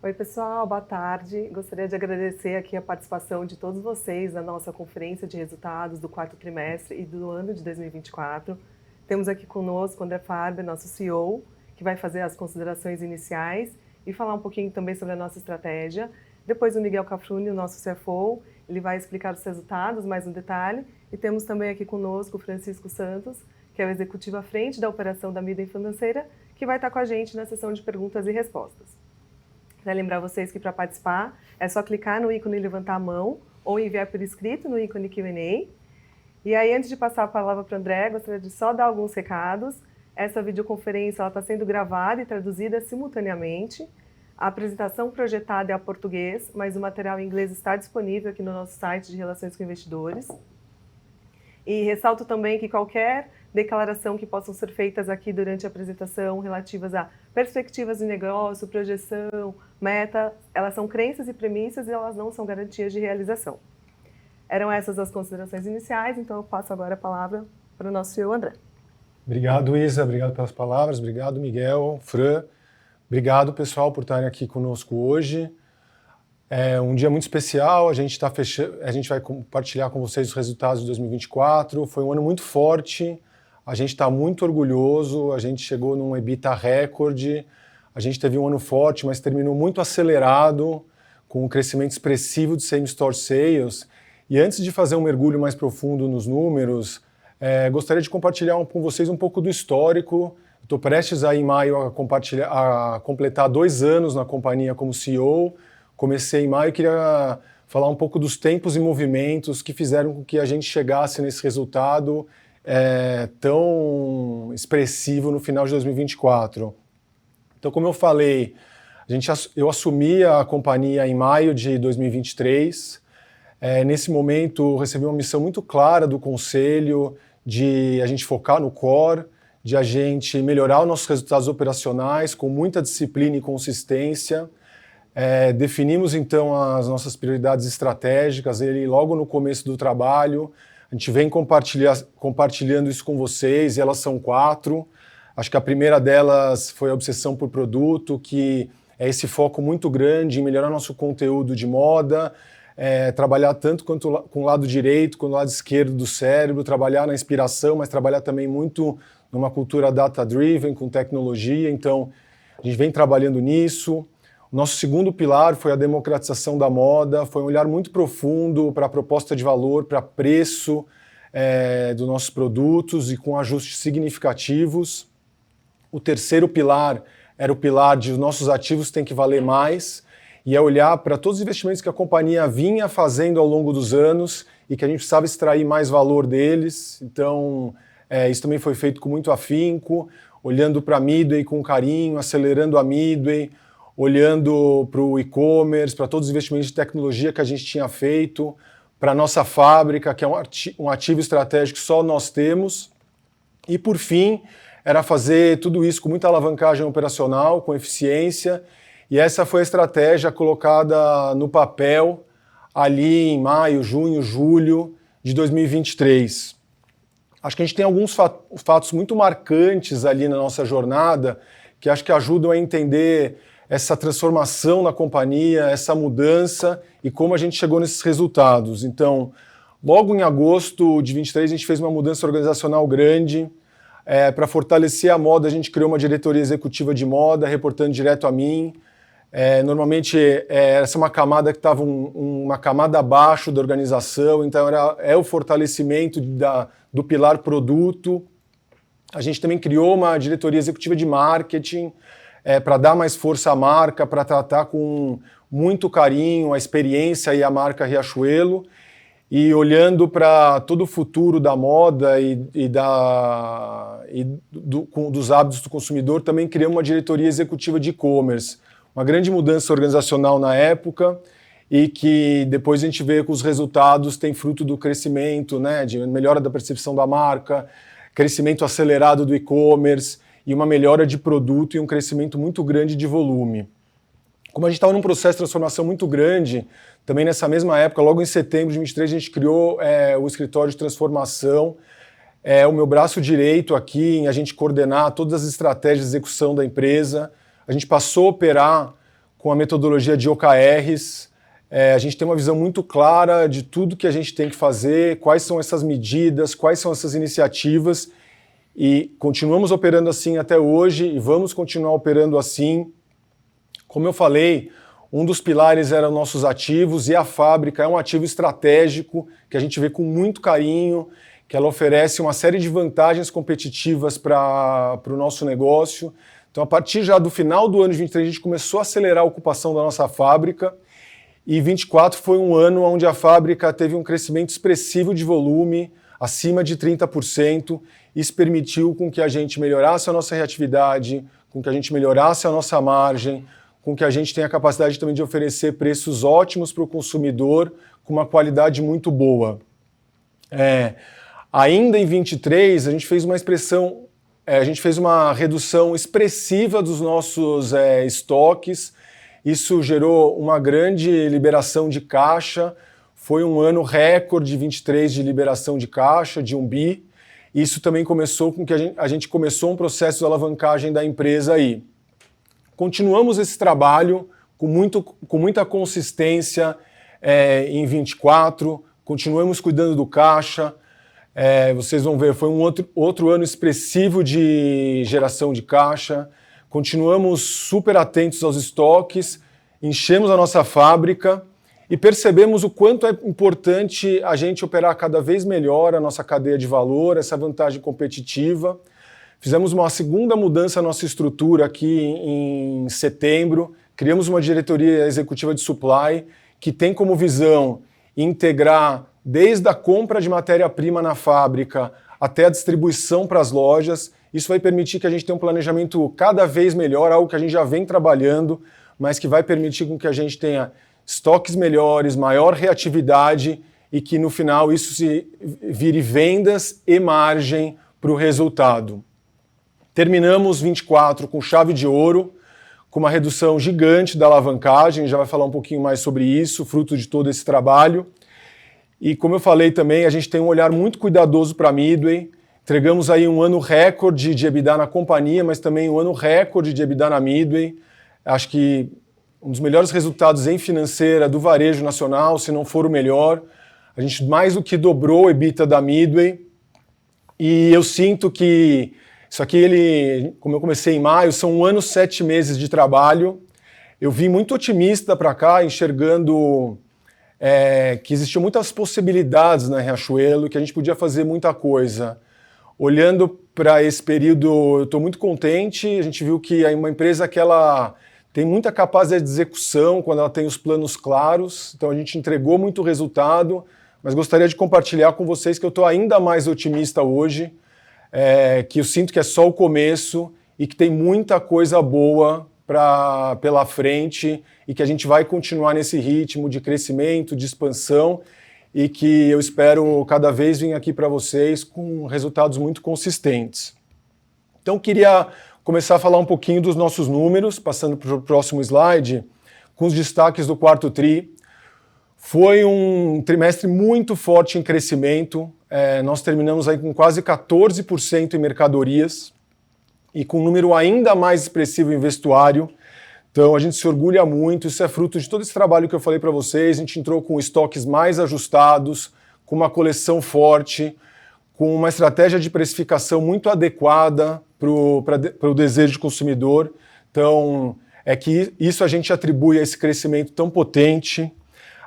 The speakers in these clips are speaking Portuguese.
Oi pessoal, boa tarde. Gostaria de agradecer aqui a participação de todos vocês na nossa conferência de resultados do quarto trimestre e do ano de 2024. Temos aqui conosco o André Farber, nosso CEO, que vai fazer as considerações iniciais e falar um pouquinho também sobre a nossa estratégia. Depois o Miguel Cafruni, o nosso CFO, ele vai explicar os resultados mais no detalhe. E temos também aqui conosco o Francisco Santos, que é o executivo à frente da operação da Midem Financeira, que vai estar com a gente na sessão de perguntas e respostas. Quero lembrar vocês que para participar é só clicar no ícone levantar a mão ou enviar por escrito no ícone Q&A. E aí, antes de passar a palavra para o André, gostaria de só dar alguns recados. Essa videoconferência está sendo gravada e traduzida simultaneamente. A apresentação projetada é a português, mas o material em inglês está disponível aqui no nosso site de Relações com Investidores. E ressalto também que qualquer declaração que possam ser feitas aqui durante a apresentação relativas a perspectivas de negócio, projeção, meta, elas são crenças e premissas e elas não são garantias de realização. Eram essas as considerações iniciais, então eu passo agora a palavra para o nosso CEO André. Obrigado, Isa, obrigado pelas palavras, obrigado, Miguel, Fran, obrigado, pessoal, por estarem aqui conosco hoje. É um dia muito especial, a gente vai compartilhar com vocês os resultados de 2024, foi um ano muito forte, a gente está muito orgulhoso, a gente chegou num EBITDA recorde, a gente teve um ano forte, mas terminou muito acelerado, com um crescimento expressivo de same-store sales. E antes de fazer um mergulho mais profundo nos números, gostaria de compartilhar com vocês um pouco do histórico. Estou prestes aí em maio a completar 2 anos na companhia como CEO. Comecei em maio e queria falar um pouco dos tempos e movimentos que fizeram com que a gente chegasse nesse resultado tão expressivo no final de 2024. Então, como eu falei, eu assumi a companhia em maio de 2023. Nesse momento, eu recebi uma missão muito clara do Conselho de a gente focar no core, de a gente melhorar os nossos resultados operacionais com muita disciplina e consistência. Definimos, então, as nossas prioridades estratégicas, logo no começo do trabalho. A gente vem compartilhando isso com vocês, e elas são 4. Acho que a primeira delas foi a obsessão por produto, que é esse foco muito grande em melhorar nosso conteúdo de moda, trabalhar tanto quanto com o lado direito quanto o lado esquerdo do cérebro, trabalhar na inspiração, mas trabalhar também muito numa cultura data-driven, com tecnologia. Então, a gente vem trabalhando nisso. O nosso segundo pilar foi a democratização da moda, foi um olhar muito profundo para a proposta de valor, para preço dos nossos produtos e com ajustes significativos. O terceiro pilar era o pilar de os nossos ativos têm que valer mais, e é olhar para todos os investimentos que a companhia vinha fazendo ao longo dos anos e que a gente precisava extrair mais valor deles. Então, isso também foi feito com muito afinco, olhando para a Midway com carinho, acelerando a Midway, olhando para o e-commerce, para todos os investimentos de tecnologia que a gente tinha feito, para a nossa fábrica, que é um ativo estratégico que só nós temos. E, por fim, era fazer tudo isso com muita alavancagem operacional, com eficiência, e essa foi a estratégia colocada no papel ali em maio, junho, julho de 2023. Acho que a gente tem alguns fatos muito marcantes ali na nossa jornada que acho que ajudam a entender essa transformação na companhia, essa mudança e como a gente chegou nesses resultados. Então, logo em agosto de 23, a gente fez uma mudança organizacional grande. Para fortalecer a moda, a gente criou uma diretoria executiva de moda, reportando direto a mim. Normalmente, essa é uma camada que estava uma camada abaixo da organização, então é o fortalecimento do pilar produto. A gente também criou uma diretoria executiva de marketing para dar mais força à marca, para tratar com muito carinho a experiência e a marca Riachuelo. E olhando para todo o futuro da moda dos hábitos do consumidor, também criamos uma diretoria executiva de e-commerce. Uma grande mudança organizacional na época e que depois a gente vê que os resultados têm fruto do crescimento, né, de melhora da percepção da marca, crescimento acelerado do e-commerce e uma melhora de produto e um crescimento muito grande de volume. Como a gente estava num processo de transformação muito grande, também nessa mesma época, logo em setembro de 2023, a gente criou o escritório de transformação, o meu braço direito aqui em a gente coordenar todas as estratégias de execução da empresa. A gente passou a operar com a metodologia de OKRs. A gente tem uma visão muito clara de tudo que a gente tem que fazer, quais são essas medidas, quais são essas iniciativas, e continuamos operando assim até hoje e vamos continuar operando assim. Como eu falei, um dos pilares eram nossos ativos e a fábrica é um ativo estratégico que a gente vê com muito carinho, que ela oferece uma série de vantagens competitivas para o nosso negócio. Então, a partir já do final do ano de 2023, a gente começou a acelerar a ocupação da nossa fábrica e 2024 foi um ano onde a fábrica teve um crescimento expressivo de volume, acima de 30%. Isso permitiu com que a gente melhorasse a nossa reatividade, com que a gente melhorasse a nossa margem, com que a gente tenha a capacidade também de oferecer preços ótimos para o consumidor, com uma qualidade muito boa. Ainda em 23, a gente fez uma redução expressiva dos nossos estoques. Isso gerou uma grande liberação de caixa. Foi um ano recorde 23 de liberação de caixa, de 1 bi. Isso também começou com que a gente começou um processo de alavancagem da empresa aí. Continuamos esse trabalho com muita consistência em 24, continuamos cuidando do caixa. Vocês vão ver, foi um outro ano expressivo de geração de caixa. Continuamos super atentos aos estoques, enchemos a nossa fábrica e percebemos o quanto é importante a gente operar cada vez melhor a nossa cadeia de valor, essa vantagem competitiva. Fizemos uma segunda mudança na nossa estrutura aqui em setembro, criamos uma diretoria executiva de supply que tem como visão integrar desde a compra de matéria-prima na fábrica até a distribuição para as lojas. Isso vai permitir que a gente tenha um planejamento cada vez melhor, algo que a gente já vem trabalhando, mas que vai permitir com que a gente tenha estoques melhores, maior reatividade e que no final isso se vire vendas e margem para o resultado. Terminamos 24 com chave de ouro, com uma redução gigante da alavancagem, já vai falar um pouquinho mais sobre isso, fruto de todo esse trabalho. E como eu falei também, a gente tem um olhar muito cuidadoso para a Midway. Entregamos aí um ano recorde de EBITDA na companhia, mas também um ano recorde de EBITDA na Midway. Acho que um dos melhores resultados em financeira do varejo nacional, se não for o melhor. A gente mais do que dobrou o EBITDA da Midway. E eu sinto que isso aqui, como eu comecei em maio, são 1 ano e 7 meses de trabalho. Eu vim muito otimista para cá, enxergando que existiam muitas possibilidades na Riachuelo, que a gente podia fazer muita coisa. Olhando para esse período, eu estou muito contente. A gente viu que é uma empresa que ela tem muita capacidade de execução quando ela tem os planos claros. Então a gente entregou muito resultado, mas gostaria de compartilhar com vocês que eu estou ainda mais otimista hoje, que eu sinto que é só o começo e que tem muita coisa boa pela frente e que a gente vai continuar nesse ritmo de crescimento, de expansão e que eu espero cada vez vir aqui para vocês com resultados muito consistentes. Então, queria começar a falar um pouquinho dos nossos números, passando para o próximo slide, com os destaques do quarto TRI. Foi um trimestre muito forte em crescimento. Nós terminamos aí com quase 14% em mercadorias e com um número ainda mais expressivo em vestuário. Então, a gente se orgulha muito, isso é fruto de todo esse trabalho que eu falei para vocês. A gente entrou com estoques mais ajustados, com uma coleção forte, com uma estratégia de precificação muito adequada para o desejo do consumidor. Então, é que isso a gente atribui a esse crescimento tão potente.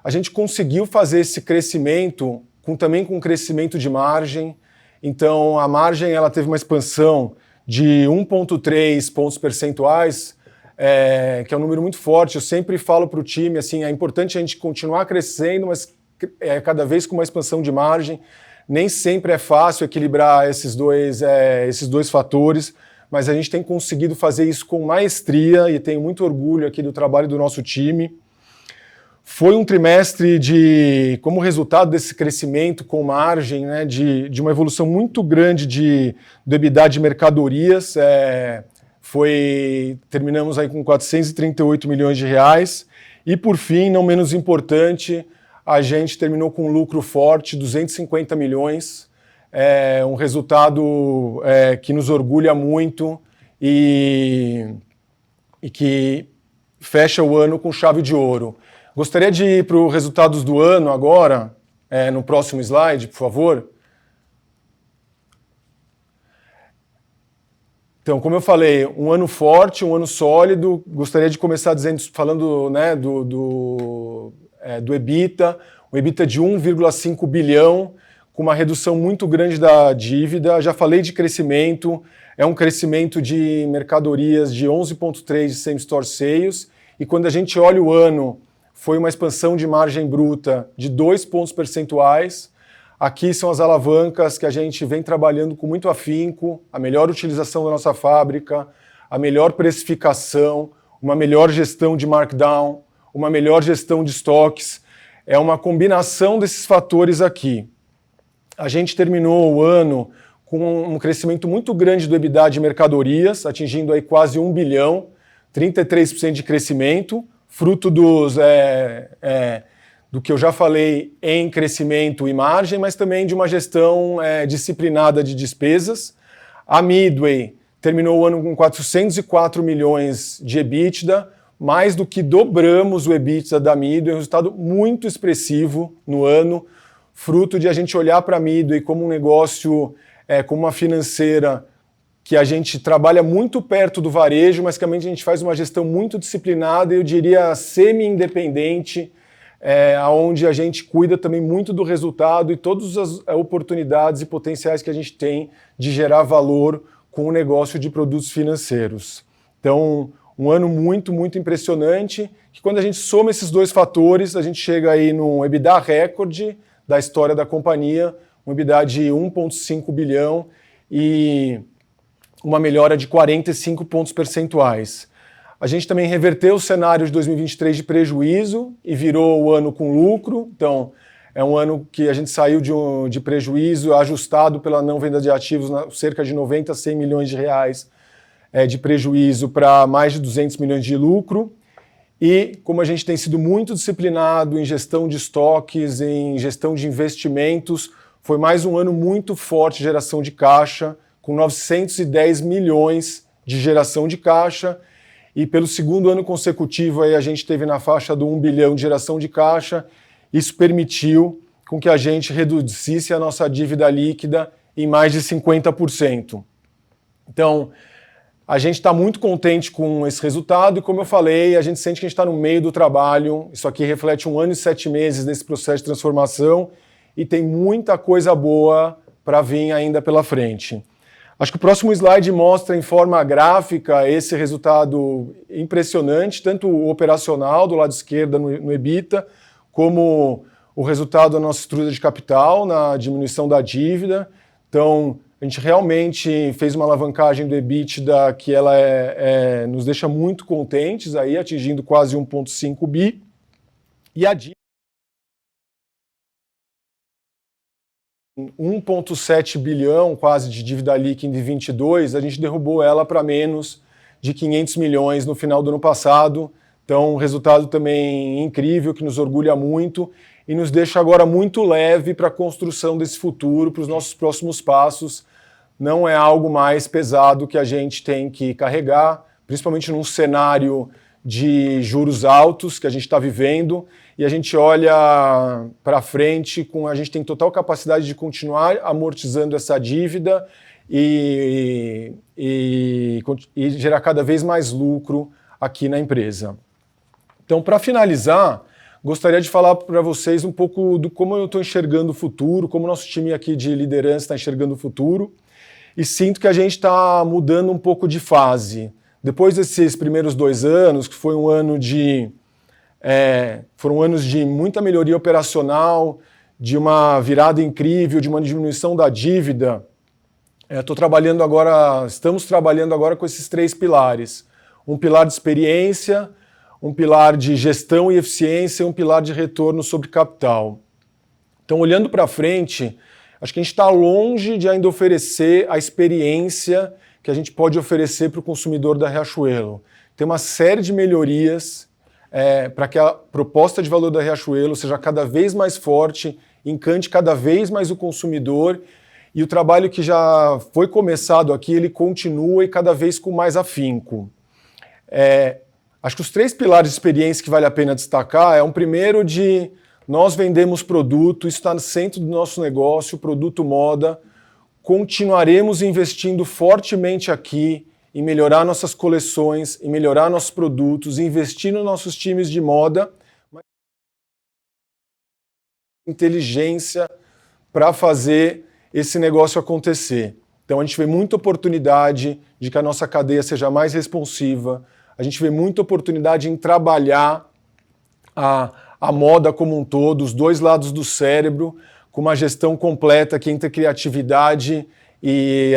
A gente conseguiu fazer esse crescimento também com crescimento de margem. Então, a margem ela teve uma expansão de 1,3 pontos percentuais, que é um número muito forte. Eu sempre falo para o time, assim, é importante a gente continuar crescendo, mas cada vez com uma expansão de margem. Nem sempre é fácil equilibrar esses dois fatores, mas a gente tem conseguido fazer isso com maestria e tenho muito orgulho aqui do trabalho do nosso time. Foi um trimestre como resultado desse crescimento com margem, né, de uma evolução muito grande do EBITDA de mercadorias. Terminamos aí com 438 milhões de reais. E, por fim, não menos importante, a gente terminou com um lucro forte, 250 milhões. Um resultado que nos orgulha muito e que fecha o ano com chave de ouro. Gostaria de ir para os resultados do ano agora, no próximo slide, por favor. Então, como eu falei, um ano forte, um ano sólido. Gostaria de começar falando, né, do EBITDA, um EBITDA de 1,5 bilhão, com uma redução muito grande da dívida. Já falei de crescimento, é um crescimento de mercadorias de 11,3% de same-store sales, e quando a gente olha o ano, foi uma expansão de margem bruta de 2 pontos percentuais. Aqui são as alavancas que a gente vem trabalhando com muito afinco, a melhor utilização da nossa fábrica, a melhor precificação, uma melhor gestão de markdown, uma melhor gestão de estoques. É uma combinação desses fatores aqui. A gente terminou o ano com um crescimento muito grande do EBITDA de mercadorias, atingindo aí quase 1 bilhão, 33% de crescimento, fruto do que eu já falei em crescimento e margem, mas também de uma gestão disciplinada de despesas. A Midway terminou o ano com 404 milhões de EBITDA, mais do que dobramos o EBITDA da Midway, um resultado muito expressivo no ano, fruto de a gente olhar para a Midway como um negócio, como uma financeira que a gente trabalha muito perto do varejo, mas que a gente faz uma gestão muito disciplinada e eu diria semi-independente, onde a gente cuida também muito do resultado e todas as oportunidades e potenciais que a gente tem de gerar valor com o negócio de produtos financeiros. Então, um ano muito, muito impressionante, que quando a gente soma esses dois fatores, a gente chega aí no EBITDA recorde da história da companhia, um EBITDA de 1,5 bilhão e uma melhora de 45 pontos percentuais. A gente também reverteu o cenário de 2023 de prejuízo e virou o ano com lucro. Então, é um ano que a gente saiu de prejuízo ajustado pela não venda de ativos, cerca de 90 a 100 milhões de reais de prejuízo para mais de 200 milhões de lucro. E como a gente tem sido muito disciplinado em gestão de estoques, em gestão de investimentos, foi mais um ano muito forte de geração de caixa, com 910 milhões de geração de caixa, e pelo segundo ano consecutivo aí a gente teve na faixa do 1 bilhão de geração de caixa. Isso permitiu com que a gente reduzisse a nossa dívida líquida em mais de 50%. Então, a gente está muito contente com esse resultado e, como eu falei, a gente sente que a gente está no meio do trabalho. Isso aqui reflete 1 ano e 7 meses desse processo de transformação e tem muita coisa boa para vir ainda pela frente. Acho que o próximo slide mostra em forma gráfica esse resultado impressionante, tanto o operacional do lado esquerdo no EBITDA, como o resultado da nossa estrutura de capital, na diminuição da dívida. Então, a gente realmente fez uma alavancagem do EBITDA que ela nos deixa muito contentes, aí, atingindo quase 1,5 bi. E a dívida 1,7 bilhão quase de dívida líquida em 22, a gente derrubou ela para menos de 500 milhões no final do ano passado. Então, um resultado também incrível, que nos orgulha muito e nos deixa agora muito leve para a construção desse futuro, para os nossos próximos passos. Não é algo mais pesado que a gente tem que carregar, principalmente num cenário de juros altos que a gente está vivendo, e a gente olha para frente, a gente tem total capacidade de continuar amortizando essa dívida e gerar cada vez mais lucro aqui na empresa. Então, para finalizar, gostaria de falar para vocês um pouco do como eu estou enxergando o futuro, como o nosso time aqui de liderança está enxergando o futuro, e sinto que a gente está mudando um pouco de fase. Depois desses primeiros 2 anos, que foi foram anos de muita melhoria operacional, de uma virada incrível, de uma diminuição da dívida, estamos trabalhando agora com esses 3 pilares. Um pilar de experiência, um pilar de gestão e eficiência e um pilar de retorno sobre capital. Então, olhando para frente, acho que a gente está longe de ainda oferecer a experiência que a gente pode oferecer para o consumidor da Riachuelo. Tem uma série de melhorias para que a proposta de valor da Riachuelo seja cada vez mais forte, encante cada vez mais o consumidor, e o trabalho que já foi começado aqui, ele continua e cada vez com mais afinco. Acho que os 3 pilares de experiência que vale a pena destacar um primeiro de nós vendemos produto, isso está no centro do nosso negócio, produto moda, continuaremos investindo fortemente aqui em melhorar nossas coleções, em melhorar nossos produtos, investir nos nossos times de moda, mas inteligência para fazer esse negócio acontecer. Então a gente vê muita oportunidade de que a nossa cadeia seja mais responsiva, a gente vê muita oportunidade em trabalhar a moda como um todo, os 2 lados do cérebro, com uma gestão completa que entre criatividade e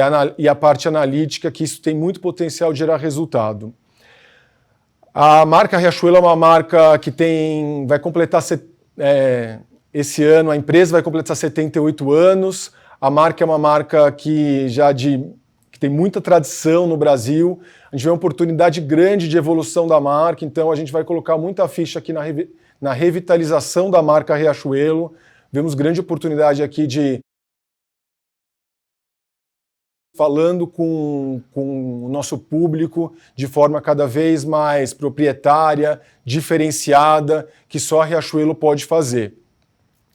a parte analítica, que isso tem muito potencial de gerar resultado. A marca Riachuelo é uma marca que vai completar, esse ano, a empresa vai completar 78 anos, a marca é uma marca que tem muita tradição no Brasil, a gente vê uma oportunidade grande de evolução da marca, então a gente vai colocar muita ficha aqui na revitalização da marca Riachuelo, vemos grande oportunidade aqui de falando com o nosso público de forma cada vez mais proprietária, diferenciada, que só a Riachuelo pode fazer.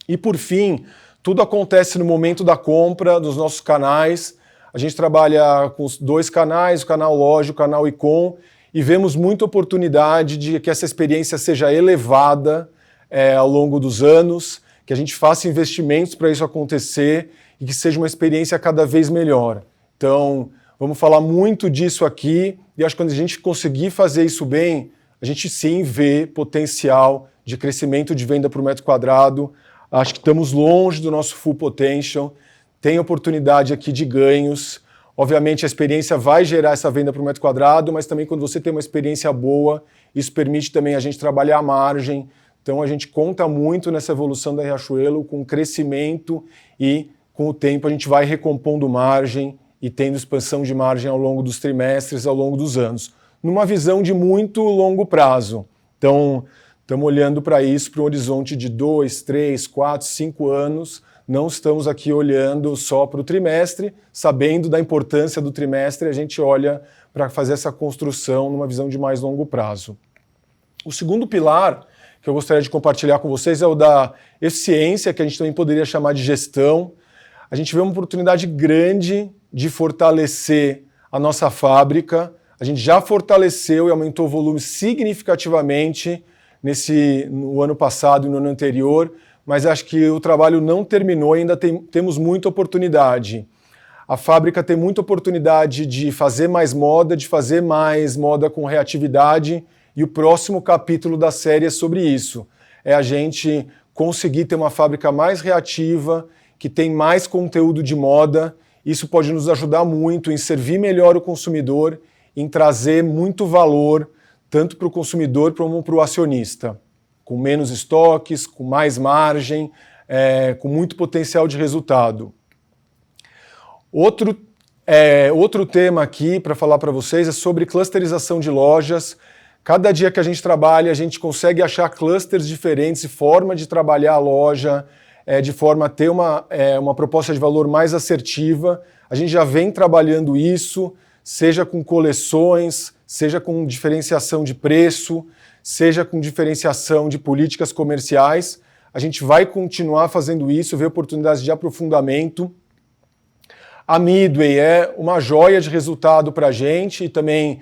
E por fim, tudo acontece no momento da compra dos nossos canais. A gente trabalha com os 2 canais, o canal Loja e o canal Icon, e vemos muita oportunidade de que essa experiência seja elevada ao longo dos anos, que a gente faça investimentos para isso acontecer e que seja uma experiência cada vez melhor. Então, vamos falar muito disso aqui, e acho que quando a gente conseguir fazer isso bem, a gente sim vê potencial de crescimento de venda por metro quadrado. Acho que estamos longe do nosso full potential, tem oportunidade aqui de ganhos. Obviamente a experiência vai gerar essa venda por metro quadrado, mas também quando você tem uma experiência boa, isso permite também a gente trabalhar a margem. Então a gente conta muito nessa evolução da Riachuelo com crescimento e com o tempo a gente vai recompondo margem e tendo expansão de margem ao longo dos trimestres, ao longo dos anos, numa visão de muito longo prazo. Então, estamos olhando para isso, para um horizonte de 2, 3, 4, 5 anos, não estamos aqui olhando só para o trimestre, sabendo da importância do trimestre, a gente olha para fazer essa construção numa visão de mais longo prazo. O segundo pilar que eu gostaria de compartilhar com vocês é o da eficiência, que a gente também poderia chamar de gestão. A gente vê uma oportunidade grande de fortalecer a nossa fábrica. A gente já fortaleceu e aumentou o volume significativamente no ano passado e no ano anterior, mas acho que o trabalho não terminou, ainda temos muita oportunidade. A fábrica tem muita oportunidade de fazer mais moda, com reatividade, e o próximo capítulo da série é sobre isso. É a gente conseguir ter uma fábrica mais reativa, que tem mais conteúdo de moda. Isso pode nos ajudar muito em servir melhor o consumidor, em trazer muito valor, tanto para o consumidor como para o acionista, com menos estoques, com mais margem, com muito potencial de resultado. Outro tema aqui para falar para vocês é sobre clusterização de lojas. Cada dia que a gente trabalha, a gente consegue achar clusters diferentes e forma de trabalhar a loja, de forma a ter uma proposta de valor mais assertiva. A gente já vem trabalhando isso, seja com coleções, seja com diferenciação de preço, seja com diferenciação de políticas comerciais. A gente vai continuar fazendo isso, ver oportunidades de aprofundamento. A Midway é uma joia de resultado para a gente e também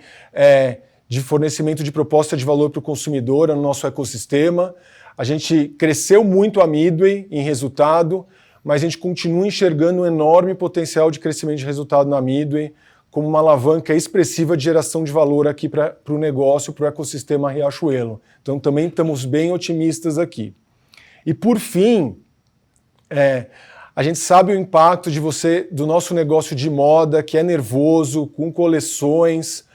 de fornecimento de proposta de valor para o consumidor no nosso ecossistema. A gente cresceu muito a Midway em resultado, mas a gente continua enxergando um enorme potencial de crescimento de resultado na Midway como uma alavanca expressiva de geração de valor aqui para o negócio, para o ecossistema Riachuelo. Então também estamos bem otimistas aqui. E por fim, a gente sabe o impacto do nosso negócio de moda, que é nervoso, com coleções,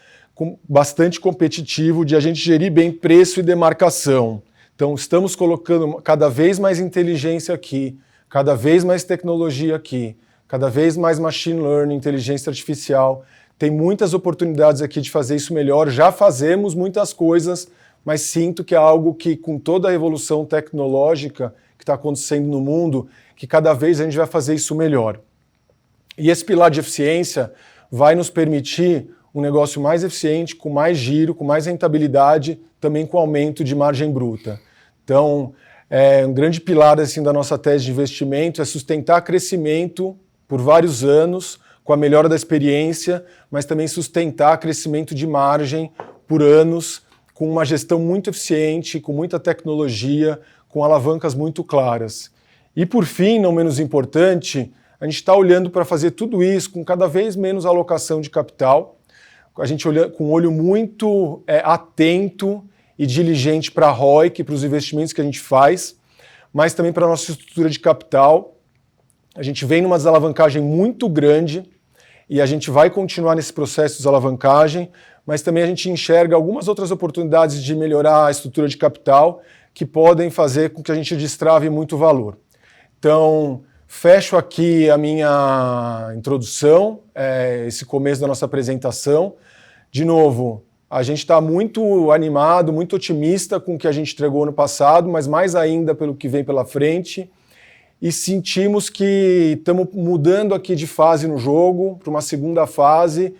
bastante competitivo, de a gente gerir bem preço e demarcação. Então estamos colocando cada vez mais inteligência aqui, cada vez mais tecnologia aqui, cada vez mais machine learning, inteligência artificial. Tem muitas oportunidades aqui de fazer isso melhor. Já fazemos muitas coisas, mas sinto que é algo que, com toda a evolução tecnológica que está acontecendo no mundo, que cada vez a gente vai fazer isso melhor. E esse pilar de eficiência vai nos permitir um negócio mais eficiente, com mais giro, com mais rentabilidade, também com aumento de margem bruta. Então, um grande pilar assim, da nossa tese de investimento é sustentar crescimento por vários anos, com a melhora da experiência, mas também sustentar crescimento de margem por anos, com uma gestão muito eficiente, com muita tecnologia, com alavancas muito claras. E por fim, não menos importante, a gente está olhando para fazer tudo isso com cada vez menos alocação de capital, a gente olha com um olho muito atento e diligente para a ROIC, para os investimentos que a gente faz, mas também para a nossa estrutura de capital. A gente vem numa desalavancagem muito grande e a gente vai continuar nesse processo de desalavancagem, mas também a gente enxerga algumas outras oportunidades de melhorar a estrutura de capital que podem fazer com que a gente destrave muito valor. Então, fecho aqui a minha introdução, esse começo da nossa apresentação. De novo, a gente está muito animado, muito otimista com o que a gente entregou no passado, mas mais ainda pelo que vem pela frente. E sentimos que estamos mudando aqui de fase no jogo, para uma segunda fase,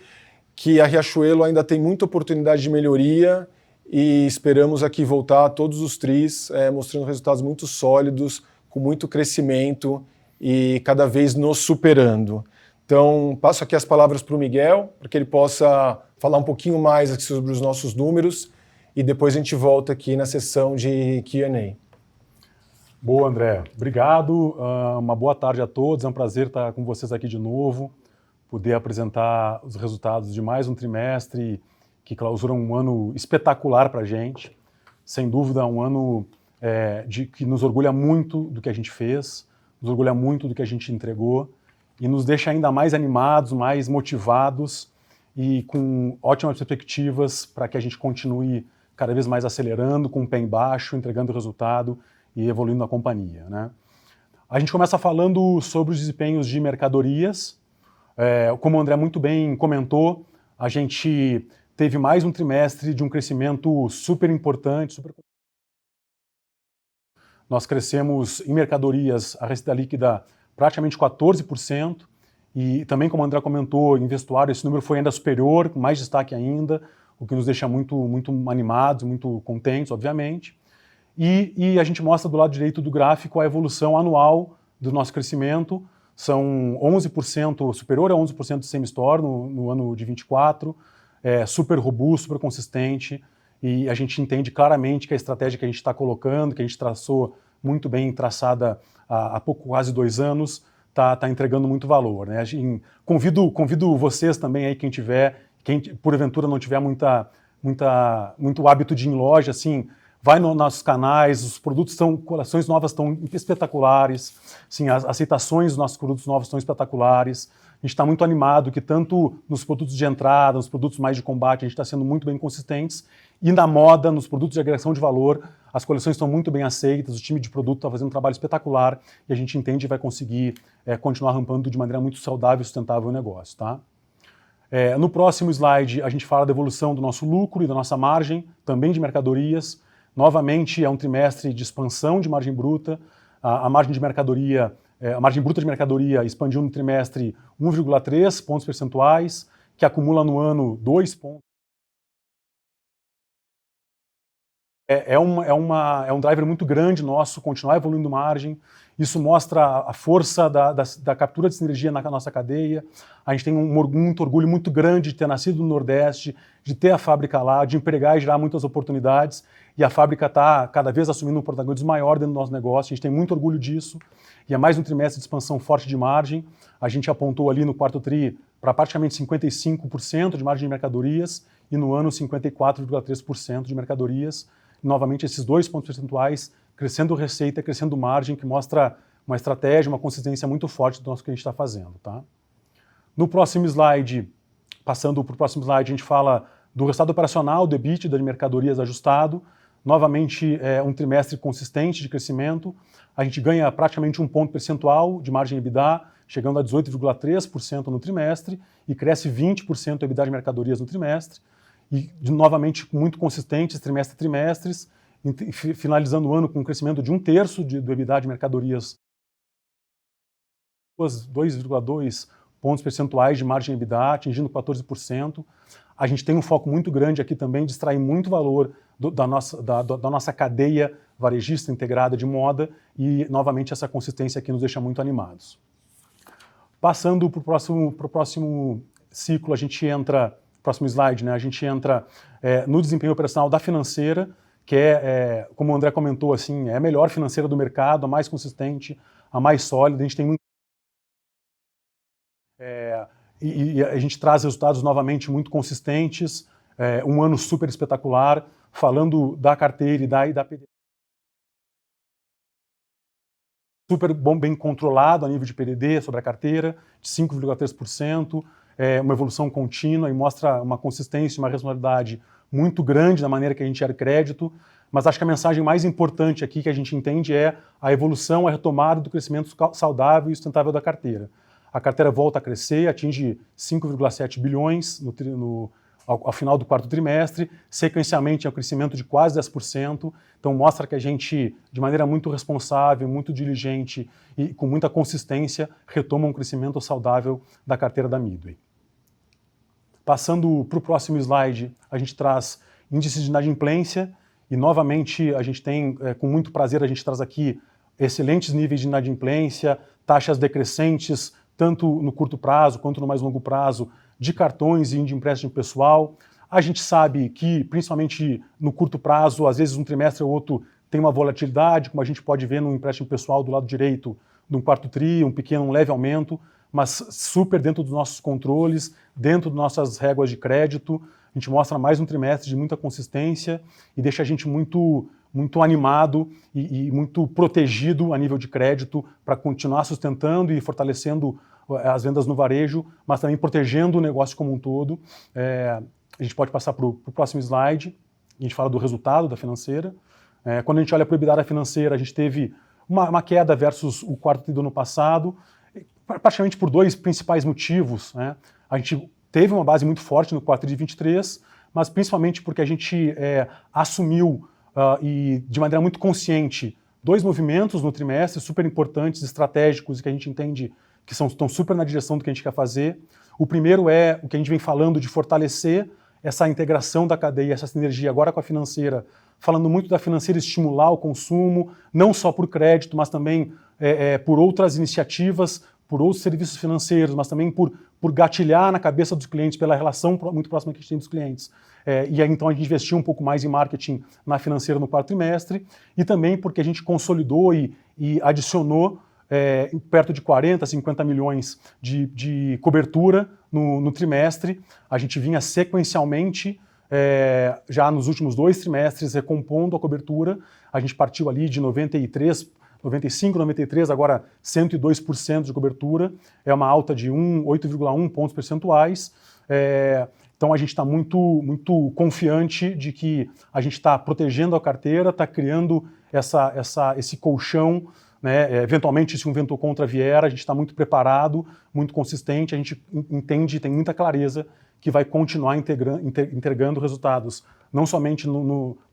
que a Riachuelo ainda tem muita oportunidade de melhoria e esperamos aqui voltar todos os tris, mostrando resultados muito sólidos, com muito crescimento e cada vez nos superando. Então, passo aqui as palavras para o Miguel, para que ele possa falar um pouquinho mais aqui sobre os nossos números e depois a gente volta aqui na sessão de Q&A. Boa, André. Obrigado. Uma boa tarde a todos. É um prazer estar com vocês aqui de novo, poder apresentar os resultados de mais um trimestre que clausura um ano espetacular para a gente. Sem dúvida, um ano que nos orgulha muito do que a gente fez, nos orgulha muito do que a gente entregou e nos deixa ainda mais animados, mais motivados e com ótimas perspectivas para que a gente continue cada vez mais acelerando, com o pé embaixo, entregando resultado e evoluindo a companhia, né? A gente começa falando sobre os desempenhos de mercadorias. Como o André muito bem comentou, a gente teve mais um trimestre de um crescimento super importante. Nós crescemos em mercadorias a receita líquida praticamente 14%, e também, como o André comentou, em vestuário esse número foi ainda superior, com mais destaque ainda, o que nos deixa muito, muito animados, muito contentes, obviamente. E a gente mostra do lado direito do gráfico a evolução anual do nosso crescimento. São 11%, superior a 11% de same-store no ano de 24, super robusto, super consistente, e a gente entende claramente que a estratégia que a gente está colocando, que a gente traçou muito bem traçada há quase 2 anos, está entregando muito valor, né? Convido vocês também aí, quem porventura não tiver muito hábito de ir em loja, assim, vai nos nossos canais, os produtos coleções novas estão espetaculares, sim, as aceitações dos nossos produtos novos estão espetaculares. A gente está muito animado que tanto nos produtos de entrada, nos produtos mais de combate, a gente está sendo muito bem consistentes, e na moda, nos produtos de agregação de valor, as coleções estão muito bem aceitas, o time de produto está fazendo um trabalho espetacular e a gente entende que vai conseguir continuar rampando de maneira muito saudável e sustentável o negócio, tá? No próximo slide, a gente fala da evolução do nosso lucro e da nossa margem, também de mercadorias. Novamente, é um trimestre de expansão de margem bruta. A margem de mercadoria, a margem bruta de mercadoria expandiu no trimestre 1,3 pontos percentuais, que acumula no ano 2 pontos. É um driver muito grande nosso, continuar evoluindo margem. Isso mostra a força da captura de sinergia na nossa cadeia. A gente tem muito orgulho muito grande de ter nascido no Nordeste, de ter a fábrica lá, de empregar e gerar muitas oportunidades. E a fábrica está cada vez assumindo um protagonismo maior dentro do nosso negócio. A gente tem muito orgulho disso. E é mais um trimestre de expansão forte de margem. A gente apontou ali no quarto TRI para praticamente 55% de margem de mercadorias e no ano 54,3% de mercadorias. Novamente, esses 2 pontos percentuais, crescendo receita, crescendo margem, que mostra uma estratégia, uma consistência muito forte do nosso que a gente está fazendo. Tá? No próximo slide, passando para o próximo slide, a gente fala do resultado operacional do EBITDA de mercadorias ajustado. Novamente, um trimestre consistente de crescimento. A gente ganha praticamente 1 ponto percentual de margem EBITDA, chegando a 18,3% no trimestre, e cresce 20% o EBITDA de mercadorias no trimestre. E, novamente, muito consistentes, trimestre a trimestres, finalizando o ano com um crescimento de 1/3 do EBITDA de mercadorias, 2,2 pontos percentuais de margem EBITDA, atingindo 14%. A gente tem um foco muito grande aqui também de extrair muito valor da nossa cadeia varejista integrada de moda e, novamente, essa consistência aqui nos deixa muito animados. Passando para o próximo ciclo, a gente entra... Próximo slide, né? A gente entra no desempenho operacional da financeira, que como o André comentou, assim, é a melhor financeira do mercado, a mais consistente, a mais sólida. A gente tem muito... E a gente traz resultados novamente muito consistentes, um ano super espetacular, falando da carteira e da PDD. Super bom, bem controlado a nível de PDD sobre a carteira, de 5,3%. Uma evolução contínua e mostra uma consistência, uma responsabilidade muito grande na maneira que a gente gera crédito, mas acho que a mensagem mais importante aqui que a gente entende é a evolução, a retomada do crescimento saudável e sustentável da carteira. A carteira volta a crescer, atinge 5,7 bilhões ao final do quarto trimestre, sequencialmente é um crescimento de quase 10%, então mostra que a gente, de maneira muito responsável, muito diligente e com muita consistência, retoma um crescimento saudável da carteira da Midway. Passando para o próximo slide, a gente traz índices de inadimplência e, novamente, a gente tem, com muito prazer, a gente traz aqui excelentes níveis de inadimplência, taxas decrescentes, tanto no curto prazo quanto no mais longo prazo, de cartões e de empréstimo pessoal. A gente sabe que, principalmente no curto prazo, às vezes um trimestre ou outro tem uma volatilidade, como a gente pode ver no empréstimo pessoal do lado direito, de um quarto TRI, um leve aumento, mas super dentro dos nossos controles, dentro das nossas réguas de crédito. A gente mostra mais um trimestre de muita consistência e deixa a gente muito, muito animado e muito protegido a nível de crédito para continuar sustentando e fortalecendo as vendas no varejo, mas também protegendo o negócio como um todo. A gente pode passar para o próximo slide. A gente fala do resultado da financeira. Quando a gente olha para o EBITDA da financeira, a gente teve uma queda versus o quarto TRI do ano passado, praticamente por 2 principais motivos, né? A gente teve uma base muito forte no quarto TRI de 23, mas principalmente porque a gente assumiu e de maneira muito consciente 2 movimentos no trimestre super importantes, estratégicos e que a gente entende que estão super na direção do que a gente quer fazer. O primeiro é o que a gente vem falando de fortalecer essa integração da cadeia, essa sinergia agora com a financeira, falando muito da financeira estimular o consumo, não só por crédito, mas também por outras iniciativas, por outros serviços financeiros, mas também por gatilhar na cabeça dos clientes, pela relação muito próxima que a gente tem dos clientes. E aí, então, a gente investiu um pouco mais em marketing na financeira no quarto trimestre, e também porque a gente consolidou e adicionou perto de 40, 50 milhões de cobertura no trimestre. A gente vinha sequencialmente, já nos últimos 2 trimestres, recompondo a cobertura. A gente partiu ali de 95, 93, agora 102% de cobertura. É uma alta de 8,1 pontos percentuais. Então a gente está muito, muito confiante de que a gente está protegendo a carteira, está criando esse colchão, né? Eventualmente, se um vento contra vier, a gente está muito preparado, muito consistente, a gente entende, tem muita clareza que vai continuar entregando resultados, não somente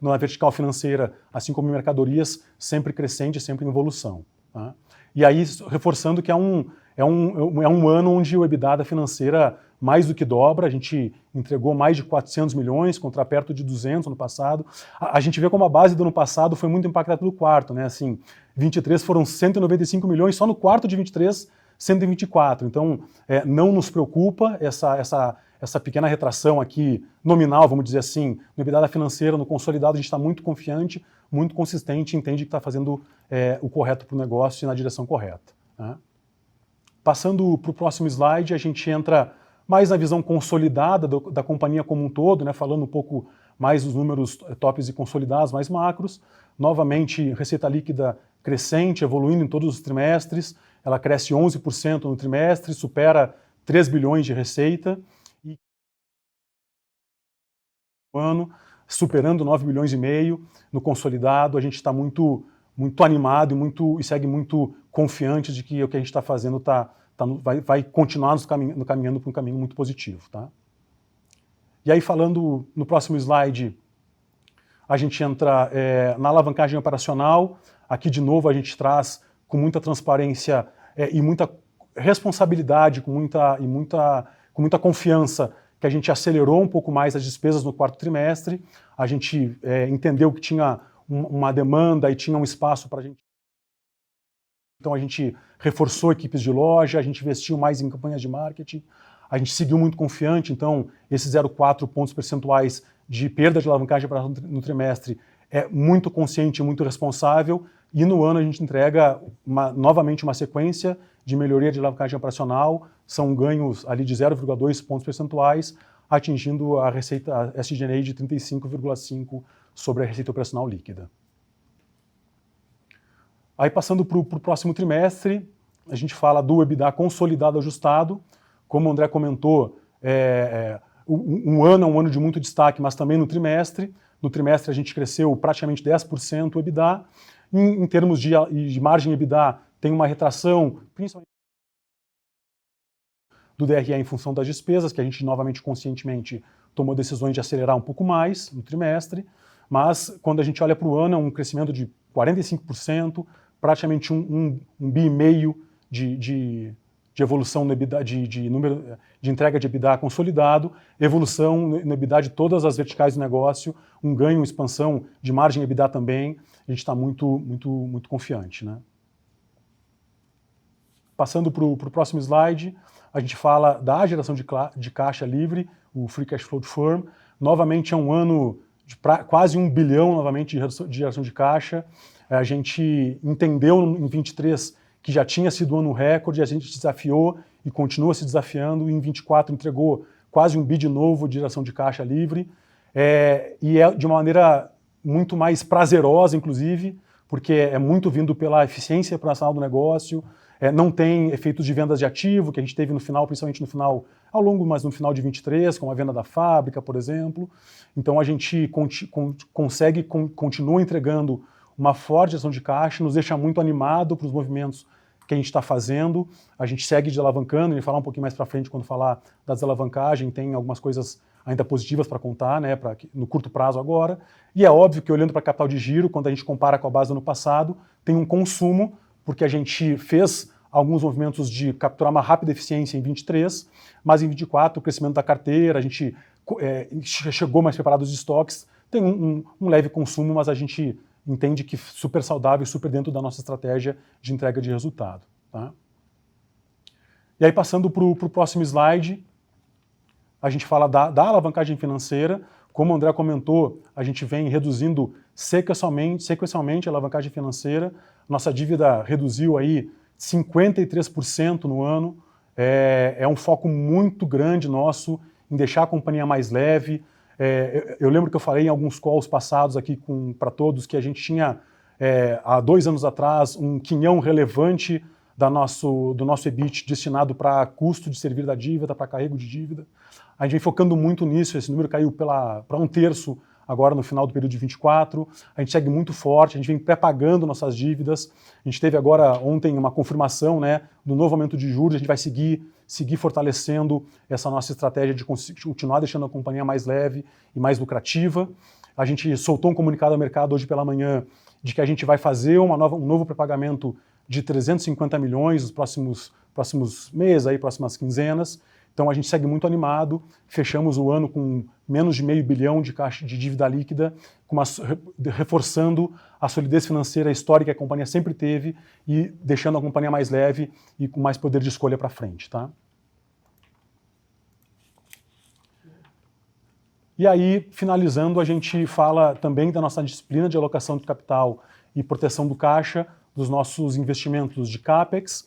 na vertical financeira, assim como em mercadorias, sempre crescente, sempre em evolução. Tá? E aí, reforçando que é um ano onde o EBITDA da financeira mais do que dobra, a gente entregou mais de 400 milhões, contra perto de 200 no passado. A gente vê como a base do ano passado foi muito impactada pelo quarto, né? Assim, 23 foram 195 milhões, só no quarto de 23, 124. Então, não nos preocupa essa pequena retração aqui, nominal, vamos dizer assim, no EBITDA financeira, no consolidado, a gente está muito confiante, muito consistente, entende que está fazendo o correto para o negócio e na direção correta, né? Passando para o próximo slide, a gente entra mais na visão consolidada da companhia como um todo, né, falando um pouco mais dos números tops e consolidados, mais macros. Novamente, receita líquida crescente, evoluindo em todos os trimestres. Ela cresce 11% no trimestre, supera 3 bilhões de receita. E no ano, superando 9 bilhões e meio no consolidado. A gente está muito animado e segue muito confiante de que o que a gente está fazendo vai continuar caminhando para um caminho muito positivo, tá? E aí, falando no próximo slide, a gente entra na alavancagem operacional. Aqui, de novo, a gente traz com muita transparência e muita responsabilidade, com muita confiança, que a gente acelerou um pouco mais as despesas no quarto trimestre. A gente entendeu que tinha uma demanda e tinha um espaço para a gente. Então a gente reforçou equipes de loja, a gente investiu mais em campanhas de marketing, a gente seguiu muito confiante, então esses 0,4 pontos percentuais de perda de alavancagem no trimestre é muito consciente, muito responsável, e no ano a gente entrega novamente uma sequência de melhoria de alavancagem operacional, são ganhos ali de 0,2 pontos percentuais, atingindo a receita SG&A de 35,5% sobre a receita operacional líquida. Aí passando para o próximo trimestre, a gente fala do EBITDA consolidado ajustado. Como o André comentou, um ano é um ano de muito destaque, mas também no trimestre. No trimestre a gente cresceu praticamente 10% o EBITDA. Em termos de margem EBITDA, tem uma retração, principalmente do DRE em função das despesas, que a gente novamente conscientemente tomou decisões de acelerar um pouco mais no trimestre. Mas quando a gente olha para o ano, é um crescimento de 45%, praticamente um bi e meio de evolução no EBITDA, número de entrega de EBITDA consolidado, evolução no EBITDA de todas as verticais do negócio, um ganho, expansão de margem EBITDA também. A gente está muito confiante, né? Passando para o próximo slide, a gente fala da geração de caixa livre, o Free Cash Flow Firm. Novamente é um ano de quase 1 bilhão novamente de geração de caixa. A gente entendeu em 23 que já tinha sido um ano recorde, a gente desafiou e continua se desafiando, e em 24 entregou quase 1 bi de novo de geração de caixa livre, e é de uma maneira muito mais prazerosa, inclusive, porque é muito vindo pela eficiência operacional do negócio, não tem efeitos de vendas de ativo, que a gente teve no final, principalmente no final, mas no final de 23, como a venda da fábrica, por exemplo. Então a gente continua entregando uma forte gestão de caixa, nos deixa muito animado para os movimentos que a gente está fazendo. A gente segue desalavancando, e falar um pouquinho mais para frente quando falar da desalavancagem, tem algumas coisas ainda positivas para contar, né, no curto prazo agora. E é óbvio que olhando para capital de giro, quando a gente compara com a base do ano passado, tem um consumo, porque a gente fez alguns movimentos de capturar uma rápida eficiência em 23, mas em 24 o crescimento da carteira, a gente chegou mais preparado os estoques, tem um leve consumo, mas a gente entende que super saudável e super dentro da nossa estratégia de entrega de resultado, tá? E aí, passando para o próximo slide, a gente fala da alavancagem financeira. Como o André comentou, a gente vem reduzindo sequencialmente a alavancagem financeira. Nossa dívida reduziu aí 53% no ano. É um foco muito grande nosso em deixar a companhia mais leve. Eu lembro que eu falei em alguns calls passados aqui para todos que a gente tinha, há 2 anos atrás, um quinhão relevante do nosso EBIT destinado para custo de servir da dívida, para carrego de dívida. A gente vem focando muito nisso, esse número caiu para 1/3 agora no final do período de 24. A gente segue muito forte, a gente vem pré-pagando nossas dívidas. A gente teve agora ontem uma confirmação, né, do novo aumento de juros. A gente vai seguir fortalecendo essa nossa estratégia de continuar deixando a companhia mais leve e mais lucrativa. A gente soltou um comunicado ao mercado hoje pela manhã de que a gente vai fazer um novo pré-pagamento de 350 milhões nos próximos meses, próximas quinzenas. Então a gente segue muito animado, fechamos o ano com menos de $500 milhão de caixa de dívida líquida, reforçando a solidez financeira histórica que a companhia sempre teve e deixando a companhia mais leve e com mais poder de escolha para frente. Tá? E aí, finalizando, a gente fala também da nossa disciplina de alocação de capital e proteção do caixa, dos nossos investimentos de CAPEX.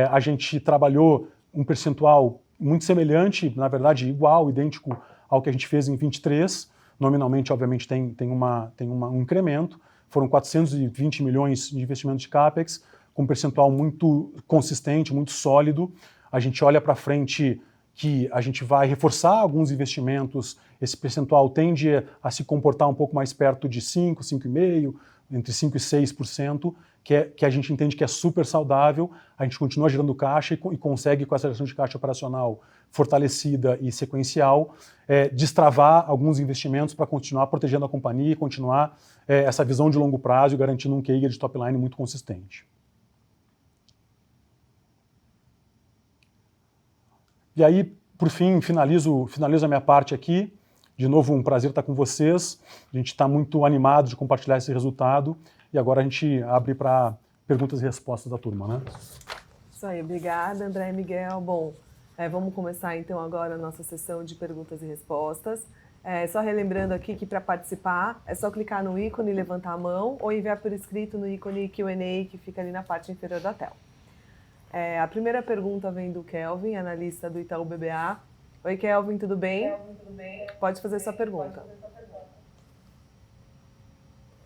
A gente trabalhou um percentual muito semelhante, na verdade igual, idêntico ao que a gente fez em 23. Nominalmente, obviamente, tem um incremento. Foram 420 milhões de investimentos de CAPEX, com um percentual muito consistente, muito sólido. A gente olha para frente que a gente vai reforçar alguns investimentos, esse percentual tende a se comportar um pouco mais perto de 5, 5,5%, entre 5% e 6%, que a gente entende que é super saudável, a gente continua gerando caixa e consegue, com essa geração de caixa operacional fortalecida e sequencial, destravar alguns investimentos para continuar protegendo a companhia e continuar essa visão de longo prazo e garantindo um CAGR de top line muito consistente. E aí, por fim, finalizo a minha parte aqui. De novo, um prazer estar com vocês. A gente está muito animado de compartilhar esse resultado. E agora a gente abre para perguntas e respostas da turma, né? Isso aí, obrigada, André e Miguel. Bom, vamos começar então agora a nossa sessão de perguntas e respostas. Só relembrando aqui que para participar é só clicar no ícone, levantar a mão ou enviar por escrito no ícone Q&A que fica ali na parte inferior da tela. A primeira pergunta vem do Kelvin, analista do Itaú BBA. Oi, Kelvin, tudo bem? Pode fazer sua pergunta.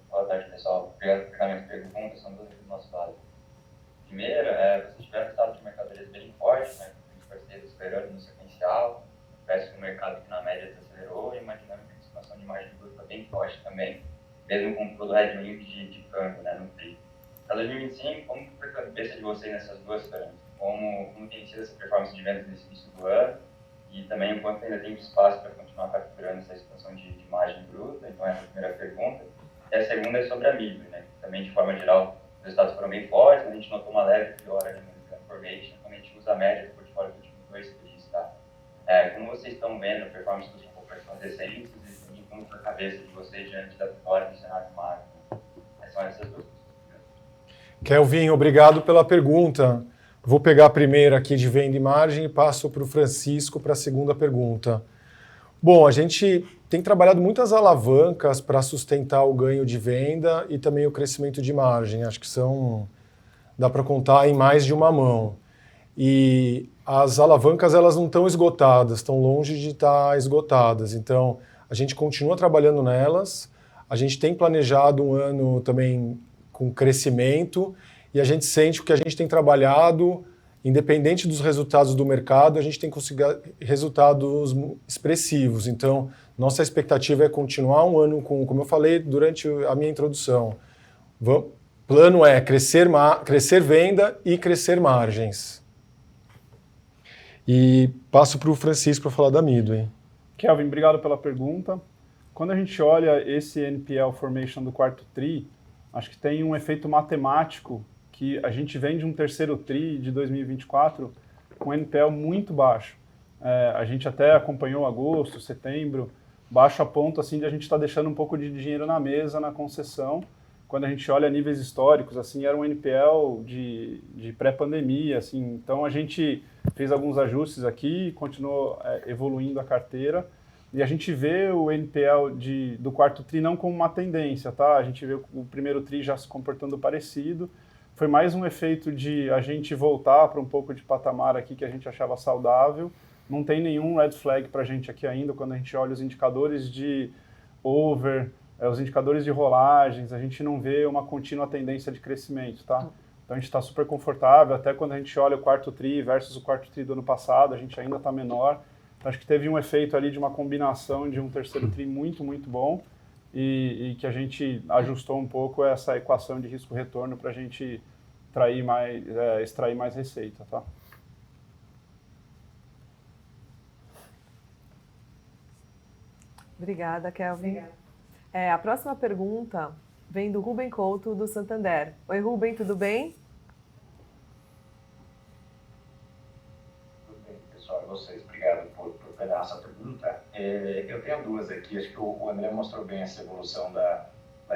Boa tarde, pessoal. Obrigado por pegar minhas perguntas, são duas do nosso lado. Primeira, vocês tiveram um estado de mercadorias bem forte, né? Muitos parceiros esperando no sequencial, parece que o mercado que na média desacelerou e uma dinâmica de expansão de margem bruta bem forte também, mesmo com todo o headwind de câmbio, né, no PRI. Para 2025, como foi a cabeça de vocês nessas duas frentes? Como tem sido essa performance de vendas nesse início do ano? E também o quanto ainda tem espaço para continuar capturando essa expansão de margem bruta? Então, essa é a primeira pergunta. E a segunda é sobre a Midway, né? Também, de forma geral, os resultados foram bem fortes, a gente notou uma leve piora de transformation quando a gente usa a média do portfólio dos últimos 2 trimestres, tá? Como vocês estão vendo a performance dos operações recentes e como foi a cabeça de vocês diante da vitória do cenário macro? São essas duas. Kelvin, obrigado pela pergunta. Vou pegar a primeira aqui de venda e margem e passo para o Francisco para a segunda pergunta. Bom, a gente tem trabalhado muitas alavancas para sustentar o ganho de venda e também o crescimento de margem. Acho que dá para contar em mais de uma mão. E as alavancas elas não estão esgotadas, estão longe de estar esgotadas. Então, a gente continua trabalhando nelas. A gente tem planejado um ano também com crescimento e a gente sente que a gente tem trabalhado, independente dos resultados do mercado, a gente tem conseguido resultados expressivos. Então, nossa expectativa é continuar um ano com, como eu falei durante a minha introdução, plano é crescer venda e crescer margens. E passo para o Francisco para falar da Midway. Kelvin, obrigado pela pergunta. Quando a gente olha esse NPL formation do quarto TRI, acho que tem um efeito matemático que a gente vem de um terceiro TRI de 2024 com NPL muito baixo. A gente até acompanhou agosto, setembro, baixo a ponto assim, de a gente estar deixando um pouco de dinheiro na mesa na concessão. Quando a gente olha níveis históricos, assim, era um NPL de pré-pandemia. Assim, então a gente fez alguns ajustes aqui, continuou evoluindo a carteira. E a gente vê o NPL do quarto TRI não como uma tendência, tá? A gente vê o primeiro TRI já se comportando parecido. Foi mais um efeito de a gente voltar para um pouco de patamar aqui que a gente achava saudável. Não tem nenhum red flag para a gente aqui ainda, quando a gente olha os indicadores de over, os indicadores de rolagens, a gente não vê uma contínua tendência de crescimento, tá? Então a gente está super confortável, até quando a gente olha o quarto TRI versus o quarto TRI do ano passado, a gente ainda está menor. Acho que teve um efeito ali de uma combinação de um terceiro TRI muito, muito bom e que a gente ajustou um pouco essa equação de risco-retorno para a gente extrair mais receita, tá? Obrigada, Kelvin. A próxima pergunta vem do Ruben Couto, do Santander. Oi, Ruben, tudo bem? Tudo bem, pessoal, e vocês? pela nossa pergunta. Eu tenho duas aqui. Acho que o André mostrou bem essa evolução da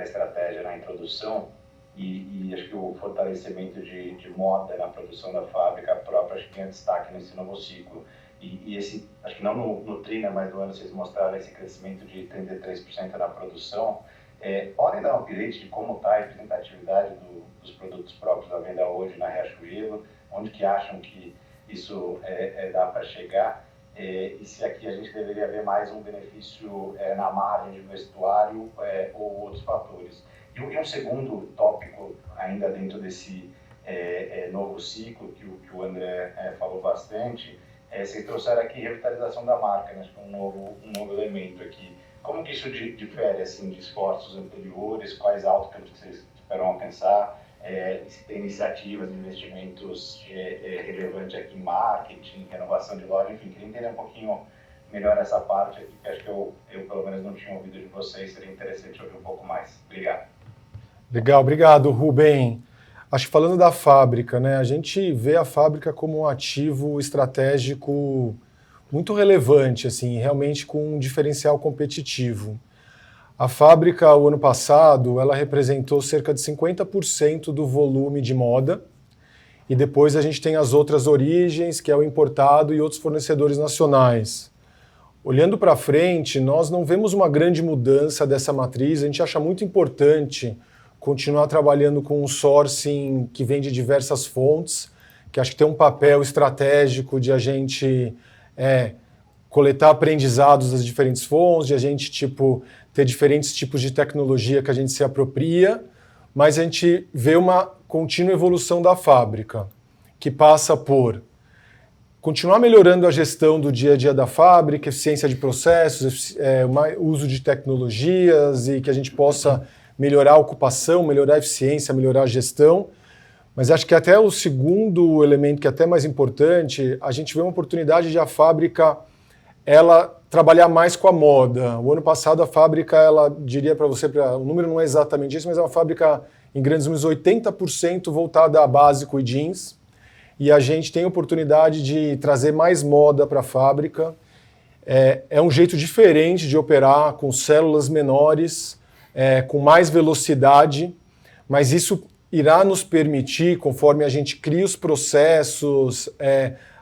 estratégia na introdução e acho que o fortalecimento de moda na produção da fábrica própria acho que tem destaque nesse novo ciclo. E esse, acho que não no TRI, né, mas no ano vocês mostraram esse crescimento de 33% na produção. Podem dar um update de como está a representatividade dos produtos próprios à venda hoje na Riachuelo, onde que acham que isso dá para chegar, e se aqui a gente deveria ver mais um benefício na margem de vestuário ou outros fatores. E um segundo tópico, ainda dentro desse novo ciclo que o André falou bastante, vocês trouxeram aqui revitalização da marca, né? Acho que um novo elemento aqui. Como que isso difere assim, de esforços anteriores? Quais outcomes que vocês esperam alcançar? Se tem iniciativas, investimentos relevantes aqui em marketing, renovação de loja, enfim, queria entender um pouquinho melhor essa parte aqui, que acho que eu pelo menos não tinha ouvido de vocês, seria interessante ouvir um pouco mais. Obrigado. Legal, obrigado, Rubem. Acho que falando da fábrica, né, a gente vê a fábrica como um ativo estratégico muito relevante, assim, realmente com um diferencial competitivo. A fábrica, o ano passado, ela representou cerca de 50% do volume de moda, e depois a gente tem as outras origens, que é o importado e outros fornecedores nacionais. Olhando para frente, nós não vemos uma grande mudança dessa matriz, a gente acha muito importante continuar trabalhando com um sourcing que vem de diversas fontes, que acho que tem um papel estratégico de a gente coletar aprendizados das diferentes fontes, de a gente ter diferentes tipos de tecnologia que a gente se apropria, mas a gente vê uma contínua evolução da fábrica, que passa por continuar melhorando a gestão do dia a dia da fábrica, eficiência de processos, uso de tecnologias e que a gente possa melhorar a ocupação, melhorar a eficiência, melhorar a gestão. Mas acho que até o segundo elemento, que é até mais importante, a gente vê uma oportunidade de a fábrica ela trabalhar mais com a moda. O ano passado a fábrica, ela diria para você, o número não é exatamente isso, mas é uma fábrica em grandes números 80% voltada a básico e jeans. E a gente tem a oportunidade de trazer mais moda para a fábrica. É um jeito diferente de operar, com células menores, com mais velocidade, mas isso irá nos permitir, conforme a gente cria os processos,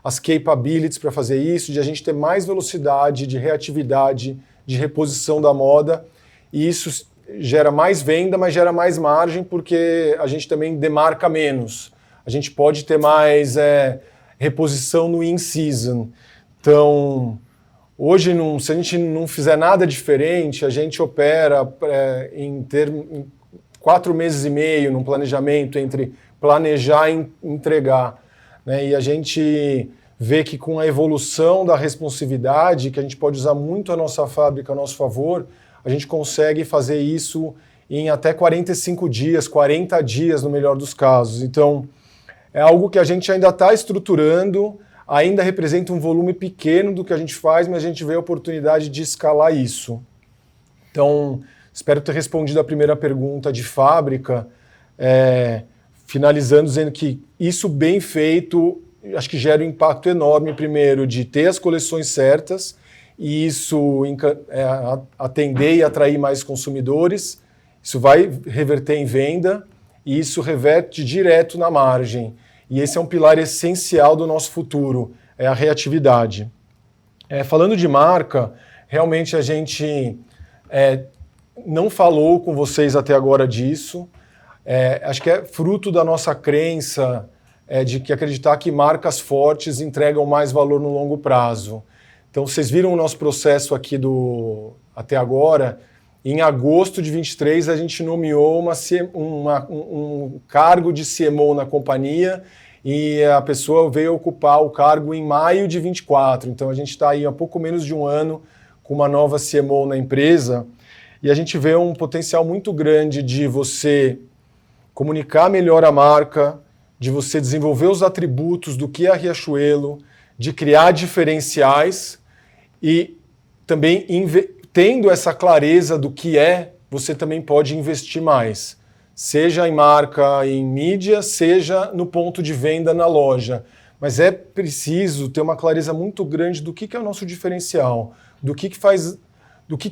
as capabilities para fazer isso, de a gente ter mais velocidade, de reatividade, de reposição da moda, e isso gera mais venda, mas gera mais margem, porque a gente também demarca menos. A gente pode ter mais reposição no in-season. Então, hoje, se a gente não fizer nada diferente, a gente opera em 4 meses e meio num planejamento entre planejar e entregar, né? E a gente vê que com a evolução da responsividade, que a gente pode usar muito a nossa fábrica a nosso favor, a gente consegue fazer isso em até 45 dias, 40 dias no melhor dos casos. Então, é algo que a gente ainda está estruturando, ainda representa um volume pequeno do que a gente faz, mas a gente vê a oportunidade de escalar isso. Então, espero ter respondido a primeira pergunta de fábrica, finalizando dizendo que isso bem feito, acho que gera um impacto enorme, primeiro, de ter as coleções certas, e isso atender e atrair mais consumidores, isso vai reverter em venda, e isso reverte direto na margem. E esse é um pilar essencial do nosso futuro, é a reatividade. Falando de marca, realmente a gente não falou com vocês até agora disso. Acho que é fruto da nossa crença de que acreditar que marcas fortes entregam mais valor no longo prazo. Então, vocês viram o nosso processo aqui até agora. Em agosto de 23, a gente nomeou um cargo de CMO na companhia e a pessoa veio ocupar o cargo em maio de 24. Então, a gente está aí há pouco menos de um ano com uma nova CMO na empresa e a gente vê um potencial muito grande de você comunicar melhor a marca, de você desenvolver os atributos do que é a Riachuelo, de criar diferenciais e também tendo essa clareza do que você também pode investir mais. Seja em marca, em mídia, seja no ponto de venda na loja. mas é preciso ter uma clareza muito grande do que é o nosso diferencial, do que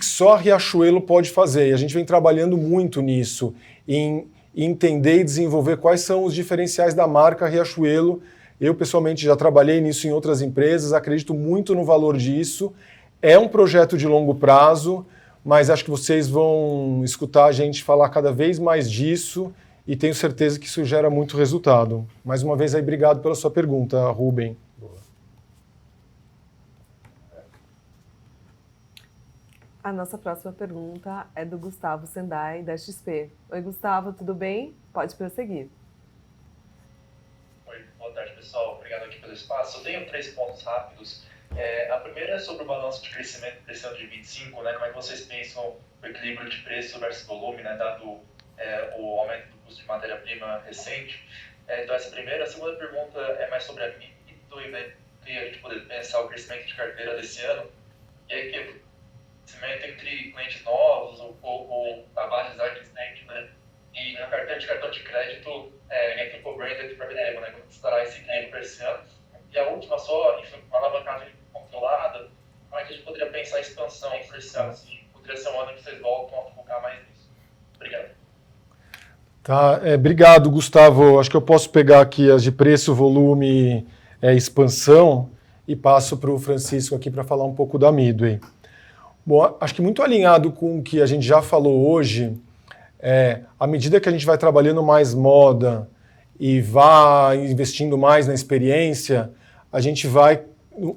só a Riachuelo pode fazer. E a gente vem trabalhando muito nisso, em entender e desenvolver quais são os diferenciais da marca Riachuelo. Eu, pessoalmente, já trabalhei nisso em outras empresas, acredito muito no valor disso. É um projeto de longo prazo, mas acho que vocês vão escutar a gente falar cada vez mais disso e tenho certeza que isso gera muito resultado. Mais uma vez, aí, obrigado pela sua pergunta, Rubem. A nossa próxima pergunta é do Gustavo Sendai, da XP. Oi, Gustavo, tudo bem? Pode prosseguir. Oi, boa tarde, pessoal. Obrigado aqui pelo espaço. Eu tenho 3 pontos rápidos. A primeira é sobre o balanço de crescimento desse ano de 25, né? Como é que vocês pensam o equilíbrio de preço versus volume, né? Dado o aumento do custo de matéria-prima recente. Então, essa é a primeira. A segunda pergunta é mais sobre a Mido e a gente poder pensar o crescimento de carteira desse ano. E aí, crescimento entre clientes novos ou a base existente, né? E na carteira de cartão de crédito entre co-branded e private label, né? Como estará esse equilíbrio para esse ano? E a última só, enfim, uma alavancagem controlada, como é que a gente poderia pensar em expansão para esse ano? Assim, poderia ser um ano que vocês voltam a focar mais nisso. Obrigado. Tá, obrigado, Gustavo. Acho que eu posso pegar aqui as de preço, volume, expansão e passo para o Francisco aqui para falar um pouco da Midway. Bom, acho que muito alinhado com o que a gente já falou hoje, à medida que a gente vai trabalhando mais moda e vai investindo mais na experiência, a gente vai,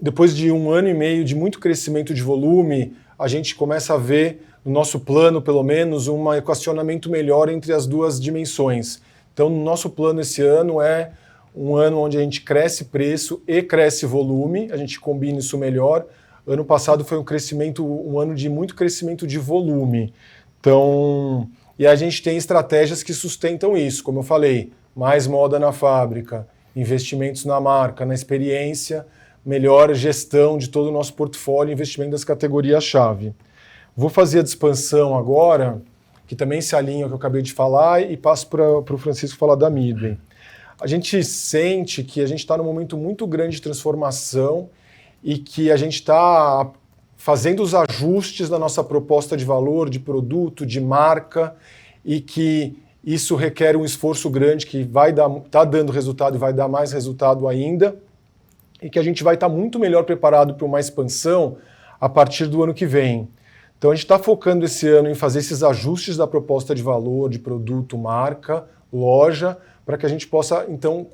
depois de 1 ano e meio de muito crescimento de volume, a gente começa a ver, no nosso plano pelo menos, um equacionamento melhor entre as duas dimensões. Então, no nosso plano esse ano é um ano onde a gente cresce preço e cresce volume, a gente combina isso melhor. Ano passado foi um ano de muito crescimento de volume. Então, e a gente tem estratégias que sustentam isso, como eu falei, mais moda na fábrica, investimentos na marca, na experiência, melhor gestão de todo o nosso portfólio, investimento das categorias-chave. Vou fazer a de expansão agora, que também se alinha ao que eu acabei de falar, e passo para o Francisco falar da Midway. A gente sente que a gente está num momento muito grande de transformação e que a gente está fazendo os ajustes da nossa proposta de valor, de produto, de marca, e que isso requer um esforço grande que está dando resultado e vai dar mais resultado ainda, e que a gente vai estar muito melhor preparado para uma expansão a partir do ano que vem. Então a gente está focando esse ano em fazer esses ajustes da proposta de valor, de produto, marca, loja, para que a gente possa, então,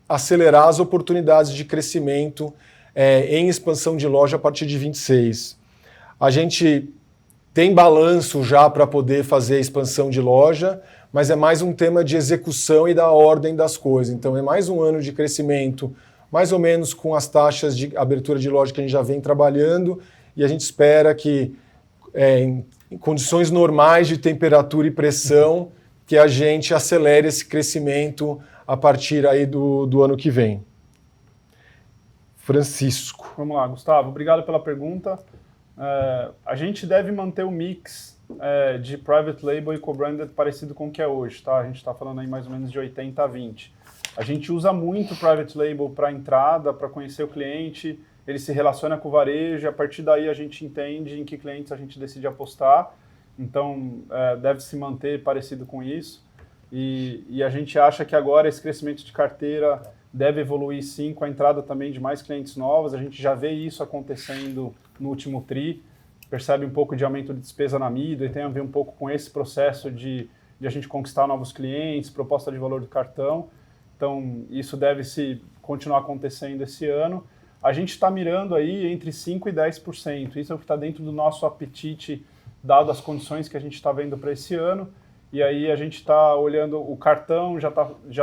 acelerar as oportunidades de crescimento em expansão de loja a partir de 26. A gente tem balanço já para poder fazer a expansão de loja, mas é mais um tema de execução e da ordem das coisas. Então é mais um ano de crescimento, mais ou menos com as taxas de abertura de loja que a gente já vem trabalhando, e a gente espera que em condições normais de temperatura e pressão, que a gente acelere esse crescimento a partir aí do ano que vem. Francisco. Vamos lá, Gustavo, obrigado pela pergunta. A gente deve manter o mix de private label e co-branded parecido com o que é hoje, tá? A gente está falando aí mais ou menos de 80 a 20. A gente usa muito private label para entrada, para conhecer o cliente, ele se relaciona com o varejo, e a partir daí a gente entende em que clientes a gente decide apostar. Então, deve se manter parecido com isso. E a gente acha que agora esse crescimento de carteira deve evoluir sim com a entrada também de mais clientes novos. A gente já vê isso acontecendo no último TRI, percebe um pouco de aumento de despesa na mídia e tem a ver um pouco com esse processo de a gente conquistar novos clientes, proposta de valor do cartão. Então, isso deve se continuar acontecendo esse ano. A gente está mirando aí entre 5% e 10%. Isso é o que está dentro do nosso apetite, dado as condições que a gente está vendo para esse ano. E aí a gente está olhando, o cartão já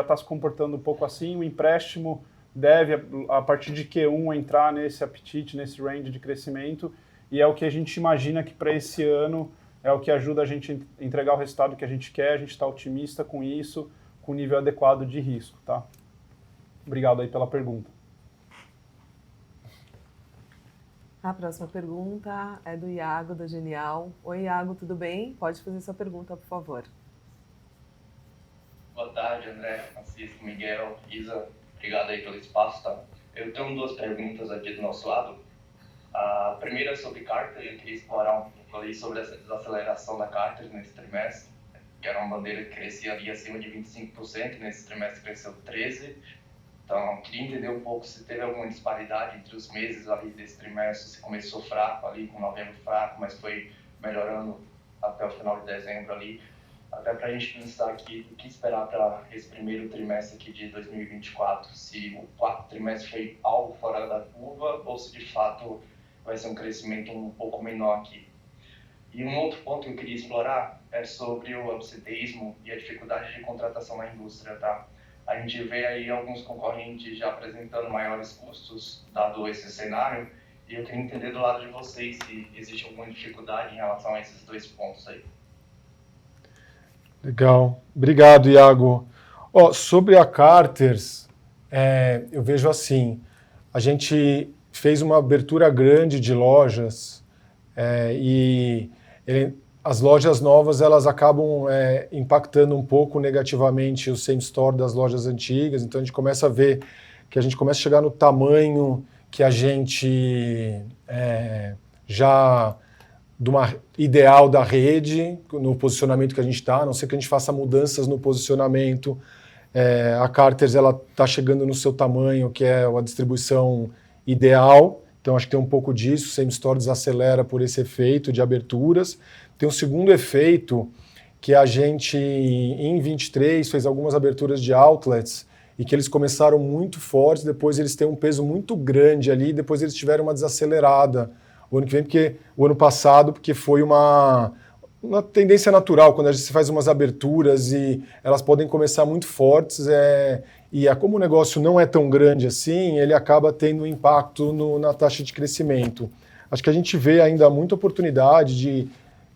tá se comportando um pouco assim, o empréstimo deve, a partir de Q1, entrar nesse apetite, nesse range de crescimento, e é o que a gente imagina que para esse ano é o que ajuda a gente a entregar o resultado que a gente quer, a gente está otimista com isso, com o nível adequado de risco, tá? Obrigado aí pela pergunta. A próxima pergunta é do Iago, da Genial. Oi, Iago, tudo bem? Pode fazer sua pergunta, por favor. Boa tarde, André, Francisco, Miguel, Isa. Obrigado aí pelo espaço, tá? Eu tenho duas perguntas aqui do nosso lado. A primeira é sobre Carter. Eu queria explorar um pouco ali sobre essa desaceleração da Carter nesse trimestre, que era uma bandeira que crescia ali acima de 25%, nesse trimestre cresceu 13%. Então, eu queria entender um pouco se teve alguma disparidade entre os meses ali desse trimestre, se começou fraco ali, com novembro fraco, mas foi melhorando até o final de dezembro ali, até para a gente pensar aqui o que esperar para esse primeiro trimestre aqui de 2024, se o quarto trimestre foi algo fora da curva ou se de fato vai ser um crescimento um pouco menor aqui. E um outro ponto que eu queria explorar é sobre o absenteísmo e a dificuldade de contratação na indústria, tá? A gente vê aí alguns concorrentes já apresentando maiores custos, dado esse cenário, e eu queria entender do lado de vocês se existe alguma dificuldade em relação a esses dois pontos aí. Legal. Obrigado, Iago. Sobre a Carters, eu vejo assim, a gente fez uma abertura grande de lojas as lojas novas elas acabam impactando um pouco negativamente o same store das lojas antigas, então a gente começa a ver que a gente começa a chegar no tamanho que a gente já do ideal da rede, no posicionamento que a gente está, a não ser que a gente faça mudanças no posicionamento. A Carters está chegando no seu tamanho, que é a distribuição ideal, então acho que tem um pouco disso, o same store desacelera por esse efeito de aberturas. Tem um segundo efeito, que a gente, em 23, fez algumas aberturas de outlets, e que eles começaram muito fortes, depois eles têm um peso muito grande ali, depois eles tiveram uma desacelerada o ano que vem, o ano passado, porque foi uma tendência natural, quando a gente faz umas aberturas e elas podem começar muito fortes, como o negócio não é tão grande assim, ele acaba tendo impacto na taxa de crescimento. Acho que a gente vê ainda muita oportunidade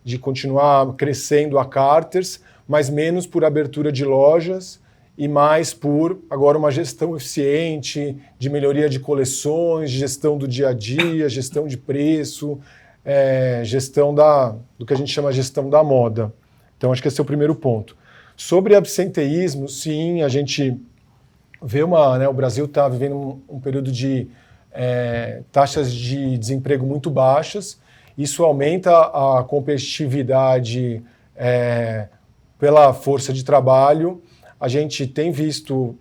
de continuar crescendo a Carters, mas menos por abertura de lojas e mais por, agora, uma gestão eficiente, de melhoria de coleções, gestão do dia a dia, gestão de preço, gestão do que a gente chama de gestão da moda. Então, acho que esse é o primeiro ponto. Sobre absenteísmo, sim, a gente vê o Brasil está vivendo um período de taxas de desemprego muito baixas. Isso aumenta a competitividade pela força de trabalho. A gente tem visto,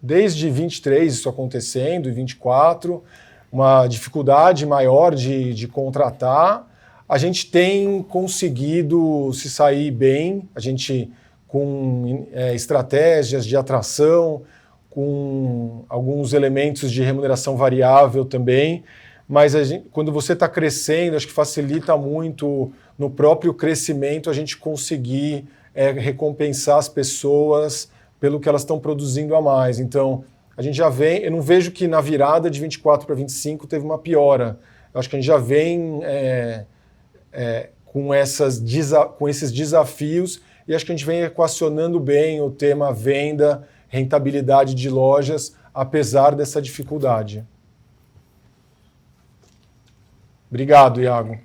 desde 23 isso acontecendo, e 24, uma dificuldade maior de contratar. A gente tem conseguido se sair bem, a gente com estratégias de atração, com alguns elementos de remuneração variável também, mas quando você está crescendo, acho que facilita muito no próprio crescimento a gente conseguir recompensar as pessoas pelo que elas estão produzindo a mais. Então, a gente já vem, eu não vejo que na virada de 24 para 25 teve uma piora. Eu acho que a gente já vem com esses desafios e acho que a gente vem equacionando bem o tema venda, rentabilidade de lojas, apesar dessa dificuldade. Obrigado, Iago.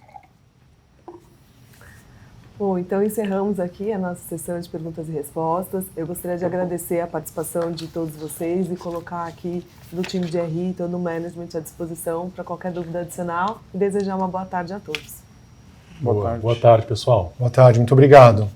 Bom, então encerramos aqui a nossa sessão de perguntas e respostas. Eu gostaria de agradecer a participação de todos vocês e colocar aqui do time de RI e todo o management à disposição para qualquer dúvida adicional e desejar uma boa tarde a todos. Boa tarde, pessoal. Boa tarde, muito obrigado.